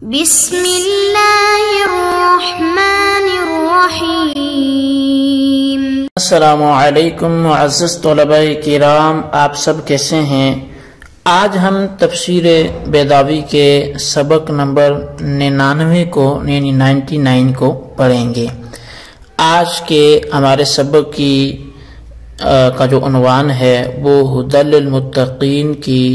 بسم اللہ الرحمن الرحیم۔ السلام علیکم معزز طلباء کرام، آپ سب کیسے ہیں؟ آج ہم تفسیر بیضاوی کے سبق نمبر 99 کو پڑھیں گے۔ آج کے ہمارے سبق کا جو عنوان ہے وہ ھدی للمتقین کی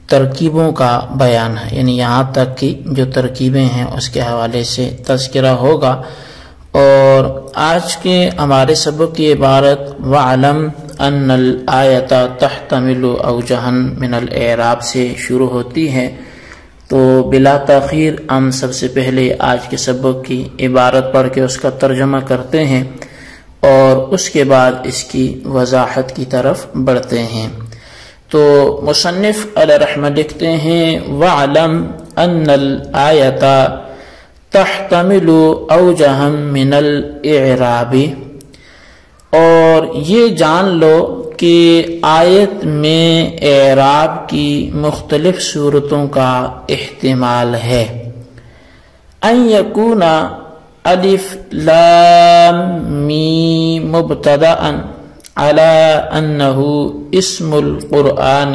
ترکیبوں کا بیان ہے، یعنی یہاں تک کہ جو ترکیبیں ہیں اس کے حوالے سے تذکرہ ہوگا۔ اور آج کے ہمارے سبق کی عبارت وَعْلَمْ أَنَّ الْآيَةَ تَحْتَمِلُ أَوْجَهًا مِنَ الْإِعْرَابِ سے شروع ہوتی ہے۔ تو بلا تاخیر ہم سب سے پہلے آج کے سبق کی عبارت پڑھ کے اس کا ترجمہ کرتے ہیں اور اس کے بعد اس کی وضاحت کی طرف بڑھتے ہیں۔ تو مصنف علیہ رحمہ لکھتے ہیں وَعْلَمْ أَنَّ الْآيَةَ تَحْتَمِلُ أَوْجَهًا مِنَ الْإِعْرَابِ، اور یہ جان لو کہ آیت میں اعراب کی مختلف صورتوں کا احتمال ہے۔ أَن يَكُونَ أَلِف لام میم مبتدأً على أنه اسم القرآن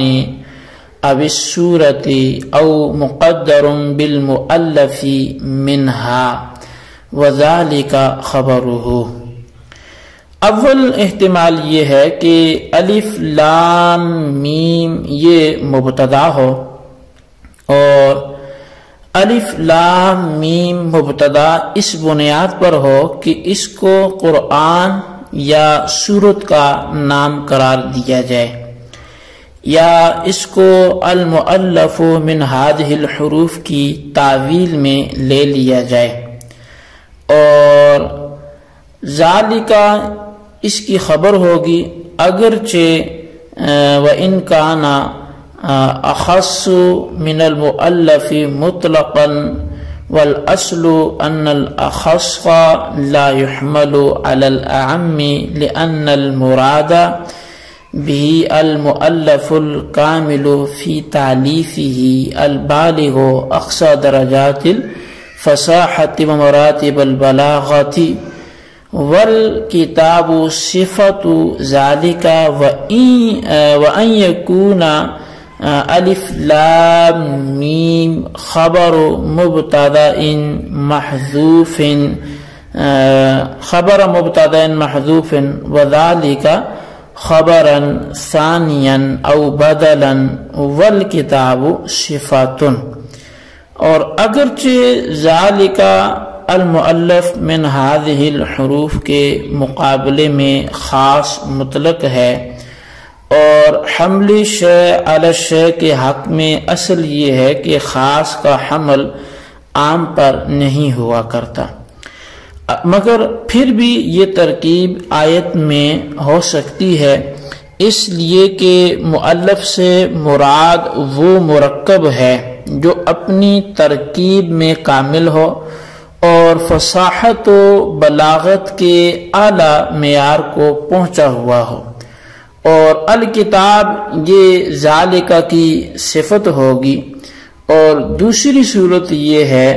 أو السورة أو مقدر بالمؤلف منها وذلك خبره۔ اول احتمال یہ ہے کہ الف لام میم یہ مبتدا ہو، اور الف لام میم مبتدا اس بنیاد پر ہو کہ اس کو قرآن یا سورت کا نام قرار دیا جائے، یا اس کو المؤلف من هذه الحروف کی تعویل میں لے لیا جائے، اور ذالک اس کی خبر ہوگی اگرچہ وَإِن كَانَ أَخَصُّ مِنَ الْمُؤَلَّفِ مُطْلَقًا والأصل أن الأخص لا يحمل على الأعم لأن المراد به المؤلف الكامل في تأليفه البالغ أقصى درجات الفصاحة ومراتب البلاغة، والكتاب صفة ذلك، وأن يكون الف لام میم خبر مبتدا محذوف وذلك خبرا ثانیا او بدلا والکتاب صفات، اور اگرچہ ذالک المؤلف من هذه الحروف کے مقابلے میں خاص مطلق ہے، اور حمل شے علی شے کے حق میں اصل یہ ہے کہ خاص کا حمل عام پر نہیں ہوا کرتا، مگر پھر بھی یہ ترکیب آیت میں ہو سکتی ہے، اس لیے کہ مؤلف سے مراد وہ مرکب ہے جو اپنی ترکیب میں کامل ہو اور فصاحت و بلاغت کے اعلیٰ معیار کو پہنچا ہوا ہو، اور الکتاب یہ ذالکہ کی صفت ہوگی۔ اور دوسری صورت یہ ہے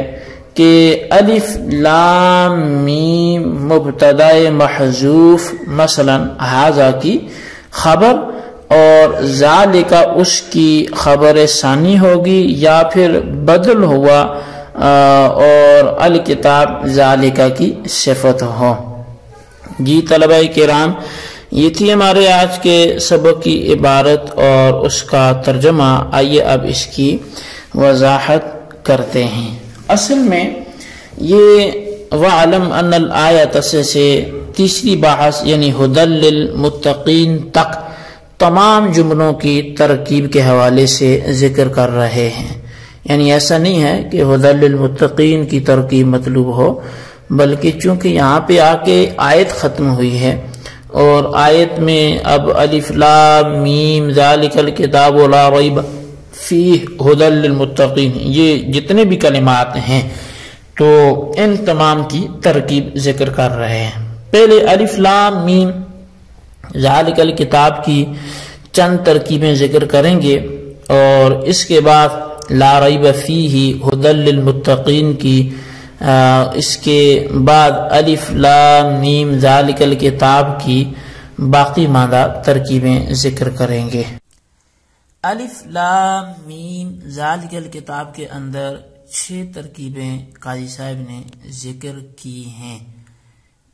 کہ الف لام میم مبتدا محذوف مثلا ھذا کی خبر اور ذالکہ اس کی خبر ثانی ہوگی، یا پھر بدل ہوا اور الکتاب ذالکہ کی صفت ہو۔ جی طلباء کرام، یہ تھی ہمارے آج کے سبق کی عبارت اور اس کا ترجمہ۔ آئیے اب اس کی وضاحت کرتے ہیں۔ اصل میں یہ وَعْلَمْ أَنَّ الْآيَةَ سے تیسری بحث یعنی ھدی للمتقین تک تمام جملوں کی ترکیب کے حوالے سے ذکر کر رہے ہیں، یعنی ایسا نہیں ہے کہ ھدی للمتقین کی ترکیب مطلوب ہو، بلکہ چونکہ یہاں پہ آ کے آیت ختم ہوئی ہے اور آیت میں اب الف لام میم ذالک الکتاب لا ریب فیہ ھدی للمتقین یہ جتنے بھی کلمات ہیں تو ان تمام کی ترکیب ذکر کر رہے ہیں۔ پہلے الف لام میم ذالک الکتاب کی چند ترکیبیں ذکر کریں گے، اور اس کے بعد لا ریب فیہ ھدی للمتقین کی اس کے بعد الف لام میم ذالک الکتاب کی باقی مادہ ترکیبیں ذکر کریں گے۔ الف لام میم ذالک الکتاب کے اندر 6 ترکیبیں قاضی صاحب نے ذکر کی ہیں۔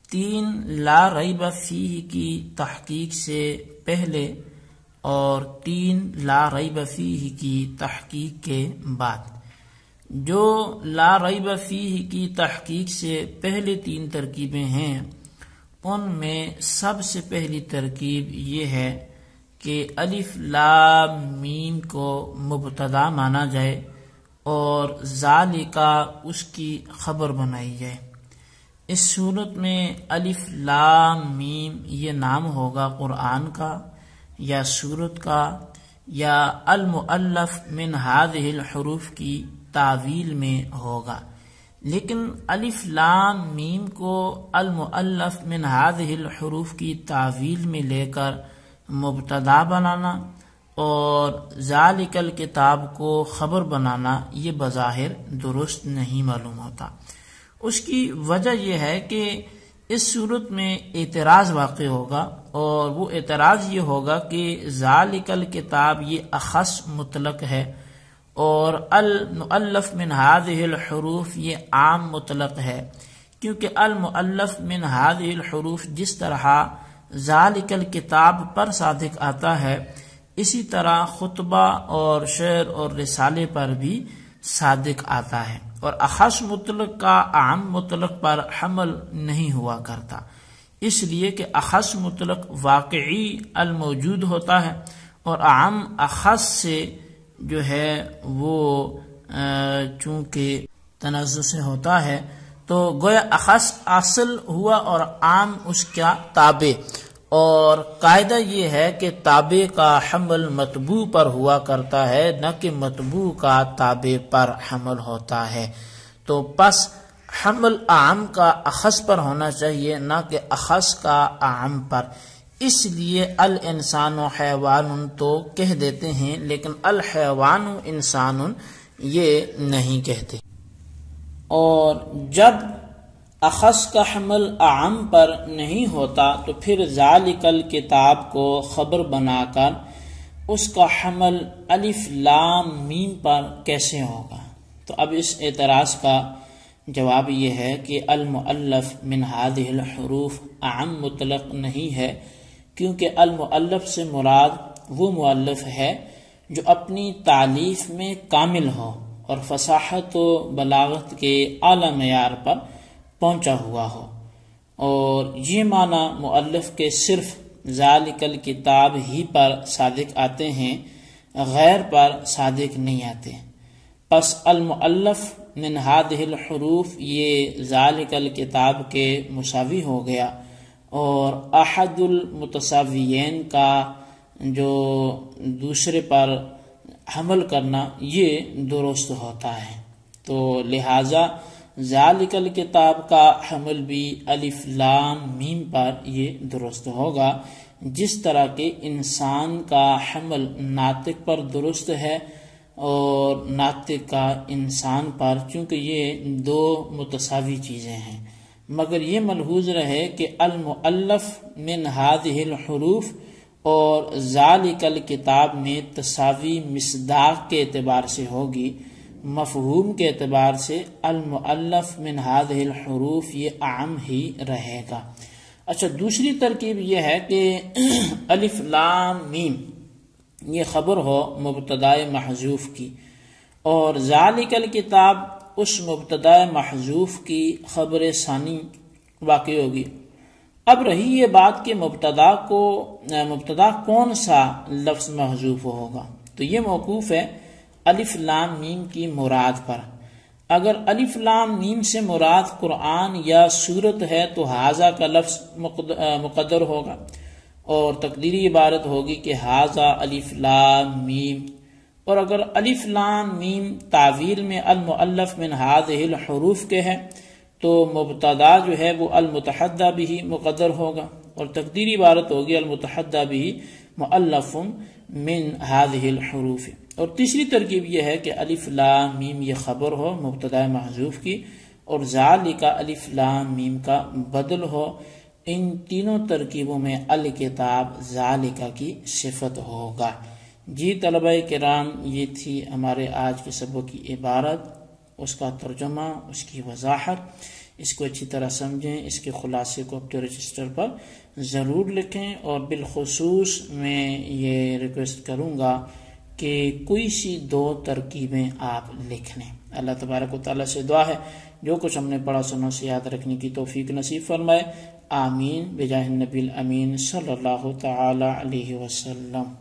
3 لا ریب فیہ کی تحقیق سے پہلے اور 3 لا ریب فیہ کی تحقیق کے بعد۔ جو لا ریب فیہ کی تحقیق سے پہلے 3 ترکیبیں ہیں ان میں سب سے پہلی ترکیب یہ ہے کہ الف لام میم کو مبتدا مانا جائے اور ذالکا اس کی خبر بنائی جائے۔ اس صورت میں الف لام میم یہ نام ہوگا قرآن کا یا سورت کا یا المؤلف من ہذہ الحروف کی تعویل میں ہوگا، لیکن الف لام میم کو المؤلف من ہذہ الحروف کی تعویل میں لے کر مبتدا بنانا اور ذالک الکتاب کو خبر بنانا یہ بظاہر درست نہیں معلوم ہوتا۔ اس کی وجہ یہ ہے کہ اس صورت میں اعتراض واقع ہوگا، اور وہ اعتراض یہ ہوگا کہ ذالک الکتاب یہ اخص مطلق ہے اور المؤلف من هذه الحروف یہ عام مطلق ہے، کیونکہ المؤلف من هذه الحروف جس طرح ذالک الکتاب پر صادق آتا ہے اسی طرح خطبہ اور شعر اور رسالے پر بھی صادق آتا ہے، اور اخص مطلق کا عام مطلق پر حمل نہیں ہوا کرتا، اس لیے کہ اخص مطلق واقعی الموجود ہوتا ہے اور عام اخص سے جو ہے وہ چونکہ تنزع سے ہوتا ہے تو گویا اخص اصل ہوا اور عام اس کا تابع، اور قاعدہ یہ ہے کہ تابع کا حمل مطبوع پر ہوا کرتا ہے نہ کہ مطبوع کا تابع پر حمل ہوتا ہے، تو پس حمل عام کا اخص پر ہونا چاہیے نہ کہ اخص کا عام پر، اس لیے الانسان و حیوان تو کہہ دیتے ہیں لیکن الحیوان انسان یہ نہیں کہتے۔ اور جب اخص کا حمل عام پر نہیں ہوتا تو پھر ذالک الکتاب کو خبر بنا کر اس کا حمل الف لام میم پر کیسے ہوگا؟ تو اب اس اعتراض کا جواب یہ ہے کہ المؤلف من هذه الحروف عام مطلق نہیں ہے، کیونکہ المؤلف سے مراد وہ مؤلف ہے جو اپنی تعلیف میں کامل ہو اور فصاحت و بلاغت کے اعلیٰ معیار پر پہنچا ہوا ہو، اور یہ معنی مؤلف کے صرف ذالک الکتاب ہی پر صادق آتے ہیں، غیر پر صادق نہیں آتے۔ پس المؤلف من هذه الحروف یہ ذالک الکتاب کے مساوی ہو گیا، اور احد المتساویین کا جو دوسرے پر حمل کرنا یہ درست ہوتا ہے، تو لہذا ذالک الکتاب کا حمل بھی الف لام میم پر یہ درست ہوگا، جس طرح کہ انسان کا حمل ناطق پر درست ہے اور ناطق کا انسان پر، چونکہ یہ 2 متساوی چیزیں ہیں۔ مگر یہ ملحوظ رہے کہ المؤلف من هذه الحروف اور ذالک الکتاب میں تساوی مصداق کے اعتبار سے ہوگی، مفہوم کے اعتبار سے المؤلف من هذه الحروف یہ عام ہی رہے گا۔ اچھا، دوسری ترکیب یہ ہے کہ الف لام میم یہ خبر ہو مبتدا محذوف کی، اور ذالک الکتاب اس مبتدا محذوف کی خبر ثانی واقع ہوگی۔ اب رہی یہ بات کہ مبتدا کون سا لفظ محذوف ہوگا، تو یہ موقوف ہے الف لام میم کی مراد پر۔ اگر الف لام میم سے مراد قرآن یا سورت ہے تو ھذا کا لفظ مقدر ہوگا، اور تقدیری عبارت ہوگی کہ ھذا الف لام میم، اور اگر الف لام میم تعویل میں المؤلف من هذه الحروف کے ہے تو مبتدا جو ہے وہ المتحدہ بھی مقدر ہوگا، اور تقدیری عبارت ہوگی المتحدہ بھی مؤلف من هذه الحروف. اور تیسری ترکیب یہ ہے کہ الف لام میم یہ خبر ہو مبتدا محذوف کی، اور ذالک الف لام میم کا بدل ہو. ان تینوں ترکیبوں میں الکتاب ذالک کی صفت ہوگا. جی طلبہ کرام، یہ تھی ہمارے آج کے سبق کی عبارت، اس کا ترجمہ، اس کی وضاحت. اس کو اچھی طرح سمجھیں، اس کے خلاصے کو اپنے رجسٹر پر ضرور لکھیں، اور بالخصوص میں یہ ریکویسٹ کروں گا کہ کوئی سی 2 ترکیبیں آپ لکھ لیں. اللہ تبارک و تعالیٰ سے دعا ہے جو کچھ ہم نے پڑھا سنا سے یاد رکھنے کی توفیق نصیب فرمائے. آمین بجاہ النبی الامین صلی اللہ تعالی علیہ وسلم.